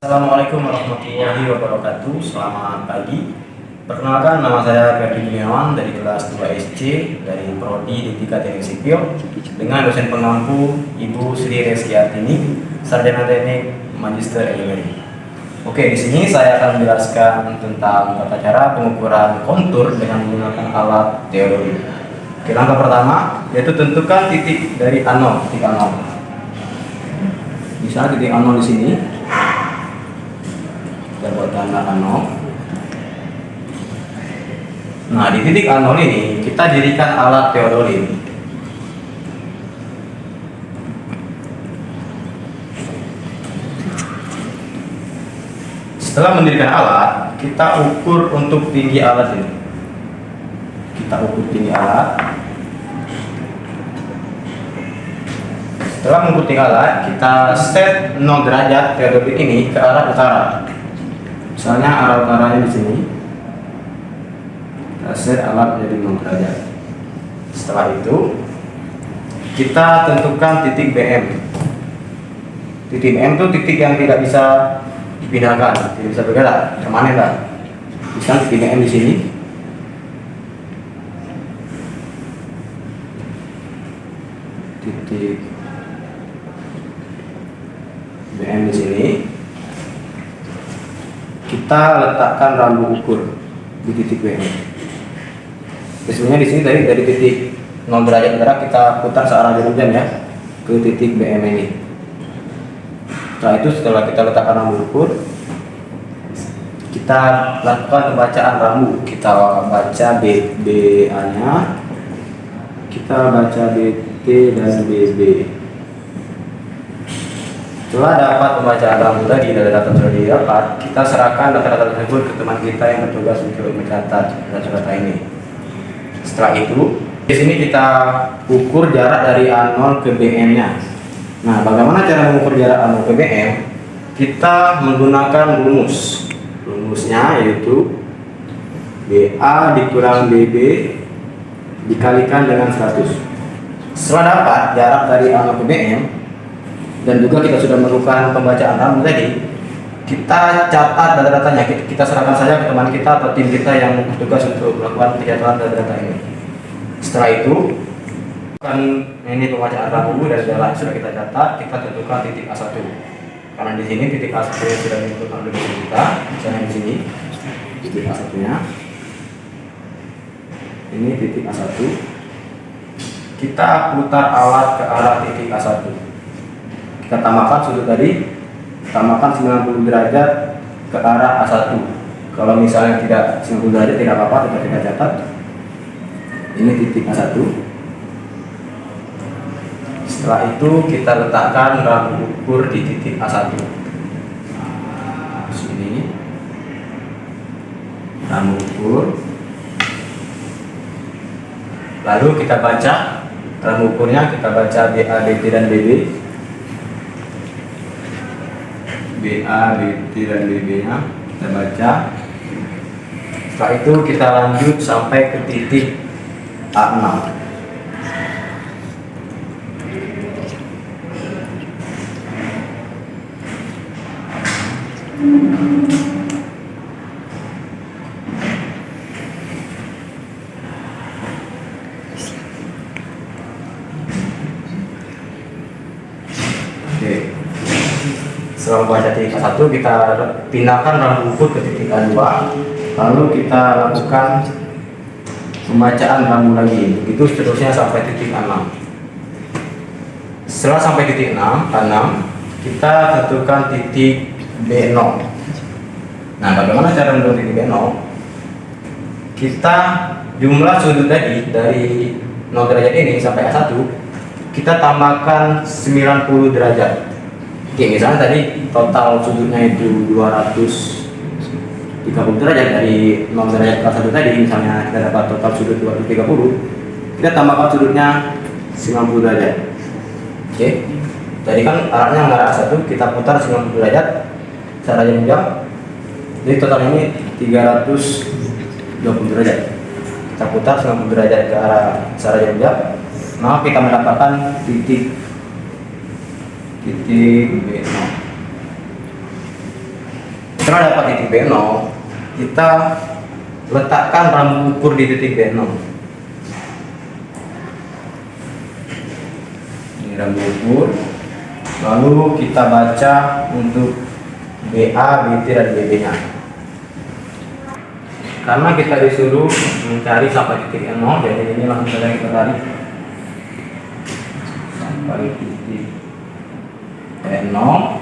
Assalamualaikum warahmatullahi wabarakatuh. Selamat pagi. Perkenalkan, nama saya Ferdi Gunawan dari kelas 2 SC dari Prodi Etika Teknik Sipil dengan dosen pengampu Ibu Sri Reskiartini, Sarjana Teknik Magister Engineering. Oke, di sini saya akan menjelaskan tentang tata cara pengukuran kontur dengan menggunakan alat teori. Oke, langkah pertama yaitu tentukan titik dari A0, titik A0. Misalnya titik A0 di sini. Kita buat tanda A0. Nah, di titik A0 ini kita jadikan alat teodolit. Setelah mendirikan alat, kita ukur untuk tinggi alat ini. Kita ukur tinggi alat. Setelah mengukur tinggi alat, kita set 0 derajat teodolit ini ke arah utara. Misalnya arah utaranya di sini, kita set alat jadi 0 derajat. Setelah itu, kita tentukan titik BM. Titik BM itu titik yang tidak bisa dipindahkan, tidak bisa bergerak, permanen lah. Misalnya titik BM di sini. Titik BM di sini. Kita letakkan rambu ukur di titik BM. Sebenarnya di sini dari titik 0 derajat utara kita putar searah jarum jam ya ke titik BM ini. Setelah itu, setelah kita letakkan rambu ukur, kita lakukan pembacaan rambu. Kita baca BA-nya, kita baca BT dan BB. Setelah dapat pembacaan rambu tadi dan data sudah didapat, kita serahkan data-data tersebut ke teman kita yang bertugas untuk mencatat data-data ini. Setelah itu, di sini kita ukur jarak dari A0 ke BM-nya. Nah, bagaimana cara mengukur jarak A0 ke BM? Kita menggunakan rumus. Rumusnya yaitu BA dikurang BB dikalikan dengan 100. Setelah dapat jarak dari A0 ke BM, dan juga kita sudah melakukan pembacaan rambu tadi, kita catat data-datanya, kita serahkan saja ke teman kita atau tim kita yang bertugas untuk melakukan pencatatan data-data ini. Setelah itu, ini pembacaan rambu dan segala sudah kita catat, kita tentukan titik A1. Karena di sini titik A1 yang sudah ditentukan oleh kita, misalnya di sini titik A1-nya. Ini titik A1. Kita putar alat ke arah titik A1. Kita tambahkan sudut tadi, tambahkan 90 derajat ke arah A1. Kalau misalnya tidak 90 derajat tidak apa-apa, tetap kita catat. Ini titik A1. Setelah itu kita letakkan rambu ukur di titik A1. Nah, sini rambu ukur. Lalu kita baca rambu ukurnya, kita baca BA, BT dan BB. BA, BT dan BB-nya kita baca. Setelah itu kita lanjut sampai ke titik A6. Oke. Setelah membaca titik A1, kita pindahkan rambu ukur ke titik A2. Lalu kita lakukan pembacaan rambu lagi. Begitu seterusnya sampai titik A6. Setelah sampai titik A6, kita tentukan titik B0. Nah, bagaimana cara menentukan titik B0? Kita jumlah sudut tadi dari 0 derajat ini sampai A1, kita tambahkan 90 derajat. Oke, misalnya tadi total sudutnya itu 230 derajat dari 0 derajat ke A1 tadi, misalnya kita dapat total sudut 230, kita tambahkan sudutnya 90 derajat. Oke, tadi kan arahnya mengarah A1, kita putar 90 derajat searah jarum jam. Jadi total ini 320 derajat. Kita putar 90 derajat ke arah searah jarum jam, maka kita mendapatkan titik B0. Setelah dapat titik B0, kita letakkan rambu ukur di titik B0. Ini rambu ukur. Lalu kita baca untuk BA, BT, dan BB-nya. Karena kita disuruh mencari sampai titik 0, jadi ini langsung saja kita tarik sampai titik 0.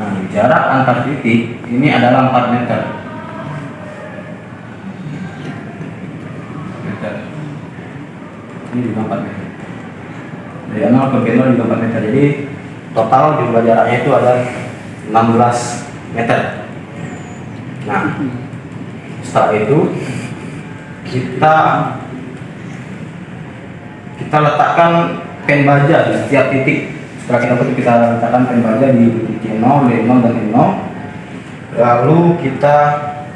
Nah, jarak antar titik ini adalah 4 meter. Ini juga 4 meter. Dari 0 ke B0 juga 4 meter. Jadi total jumlah jaraknya itu ada 16 meter. Nah, setelah itu kita letakkan pen baja di setiap titik. Setelah kita letakkan pen baja di titik 0, D0, dan N0. Lalu kita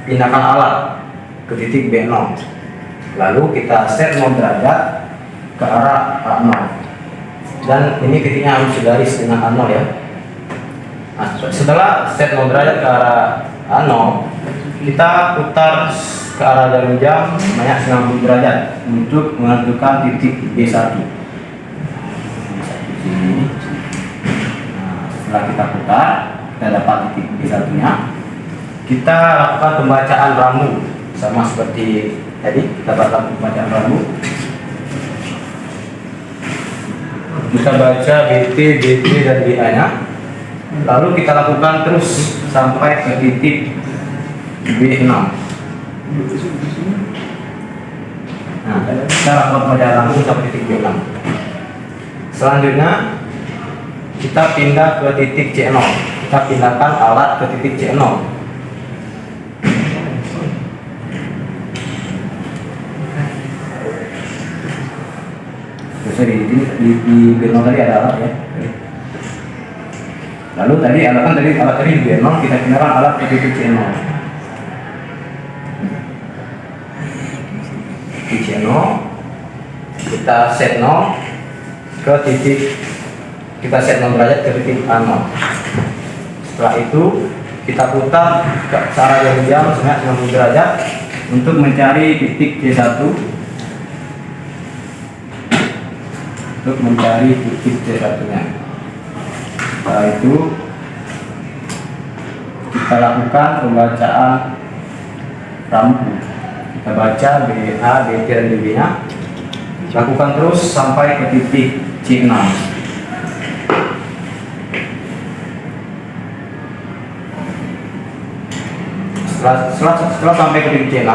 pindahkan alat ke titik B0. Lalu kita set 0 derajat ke arah A0. Dan ini titiknya harus segaris dengan A0 ya. Nah, setelah set 0 derajat ke arah A0, kita putar ke arah jarum jam sebanyak 90 derajat untuk menentukan titik B1. Nah, setelah kita putar, kita dapat titik B1-nya. Kita lakukan pembacaan rambu sama seperti tadi. Kita lakukan pembacaan rambu. Kita baca BT, BT, dan BA-nya. Lalu kita lakukan terus sampai ke titik B6. Nah, kita lakukan pembacaan rambu sampai titik B6. Selanjutnya kita pindah ke titik C0. Kita pindahkan alat ke titik C0. Di B0 tadi ada alat ya. Lalu tadi alat tadi di B0, kita pindahkan alat ke titik C0. Di C0 kita set 0 ke titik, kita set 0 derajat ke titik A0. Setelah itu kita putar ke arah jarum jam sebanyak 90 derajat untuk mencari titik C1. Untuk mencari titik C1-nya. Setelah itu kita lakukan pembacaan rambu. Kita baca BA, BT, dan BB-nya. Lakukan terus sampai ke titik C6. Setelah sampai ke titik C6,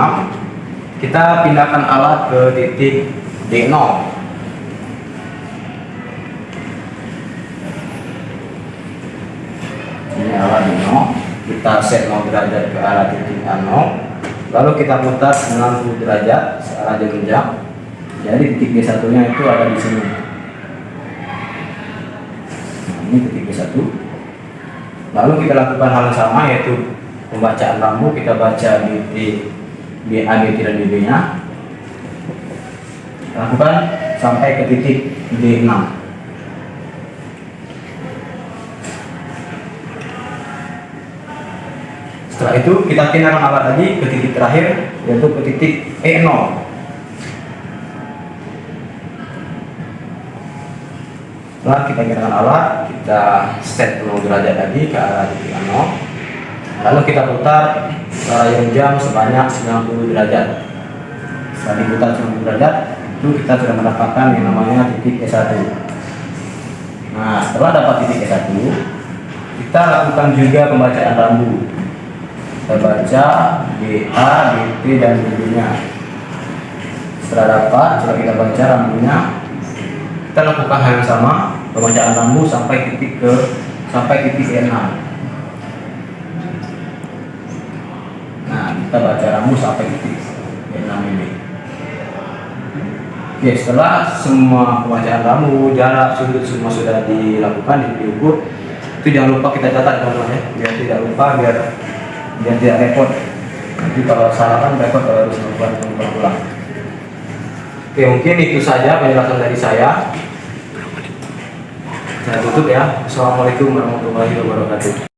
kita pindahkan alat ke titik D0. Ini alat D0, kita set 0 derajat ke arah titik A0, lalu kita putar 90 derajat searah jarum jam. Jadi titik B1-nya itu ada di sini. Nah, ini titik B1. Lalu kita lakukan hal yang sama, yaitu pembacaan rambu. Kita baca di BA, BT, dan BB-nya. Lakukan sampai ke titik D6. Setelah itu kita pindahkan alat lagi ke titik terakhir, yaitu ke titik E0. Setelah kita pindahkan alat, kita set 0 derajat lagi ke arah titik A0. Lalu kita putar ke arah jarum jam sebanyak 90 derajat. Setelah diputar 90 derajat, itu kita sudah mendapatkan yang namanya titik E1. Nah, setelah dapat titik E1, kita lakukan juga pembacaan rambu. Kita baca BA, BT, dan BB-nya. Setelah kita baca rambunya, kita lakukan hal yang sama, pembacaan rambu sampai titik E6. Nah, kita baca rambu sampai titik E6 ini. Oke, setelah semua pembacaan rambu, jarak, sudut semua sudah dilakukan, diukur, itu jangan lupa kita catat teman-teman ya, biar tidak lupa, biar biar tidak repot. Nanti kalau salah kan repot kalau harus melakukan ulang. Oke, mungkin itu saja penjelasan dari saya. Saya tutup ya. Assalamualaikum warahmatullahi wabarakatuh.